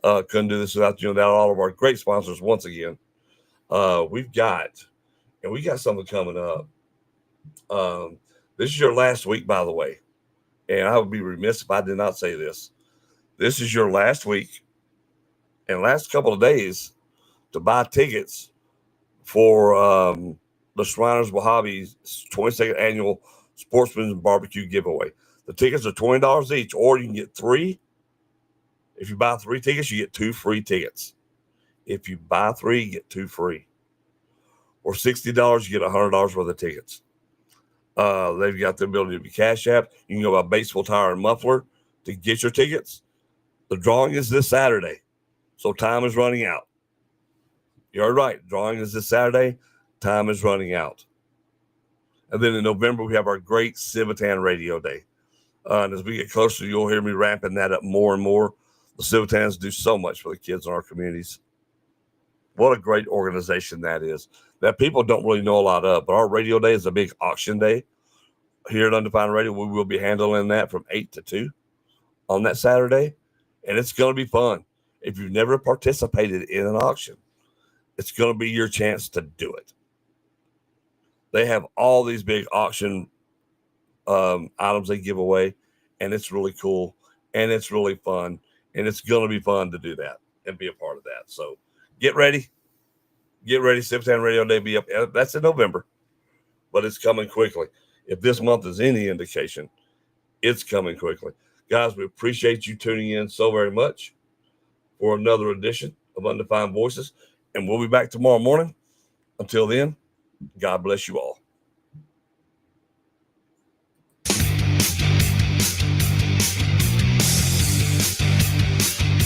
Couldn't do this without you, without all of our great sponsors once again. We got something coming up. This is your last week, by the way, and I would be remiss if I did not say this. This is your last week and last couple of days to buy tickets for the Shriners Wahhabi's 22nd annual Sportsman's Barbecue giveaway. The tickets are $20 each, or you can get 3. If you buy 3 tickets, you get 2 free tickets. If you buy 3, you get 2 free. Or $60, you get $100 worth of tickets. They've got the ability to be Cash App. You can go by Batesville Tire and Muffler to get your tickets. The drawing is this Saturday, so time is running out. You heard right. Drawing is this Saturday. Time is running out. And then in November, we have our great Civitan Radio Day. And as we get closer, you'll hear me ramping that up more and more. The Civitans do so much for the kids in our communities. What a great organization that is, that people don't really know a lot of. But our radio day is a big auction day. Here at Undefined Radio, we will be handling that from 8 to 2 on that Saturday. And it's going to be fun. If you've never participated in an auction, it's going to be your chance to do it. They have all these big auction items they give away, and it's really cool, and it's really fun, and it's going to be fun to do that and be a part of that. So get ready. Get ready. Civitan Radio Day be up. That's in November, but it's coming quickly. If this month is any indication, it's coming quickly. Guys, we appreciate you tuning in so very much for another edition of Undefined Voices, and we'll be back tomorrow morning. Until then, God bless you all.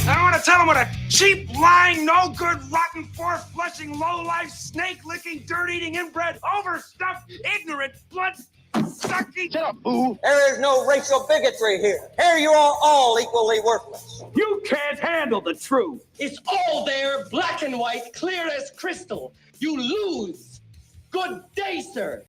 I want to tell them what a cheap, lying, no good, rotten, force-flushing, low-life, snake-licking, dirt-eating, inbred, overstuffed, ignorant, blood-sucking... Shut up, boo. There is no racial bigotry here. Here you are all equally worthless. You can't handle the truth. It's all there, black and white, clear as crystal. You lose. Good day, sir.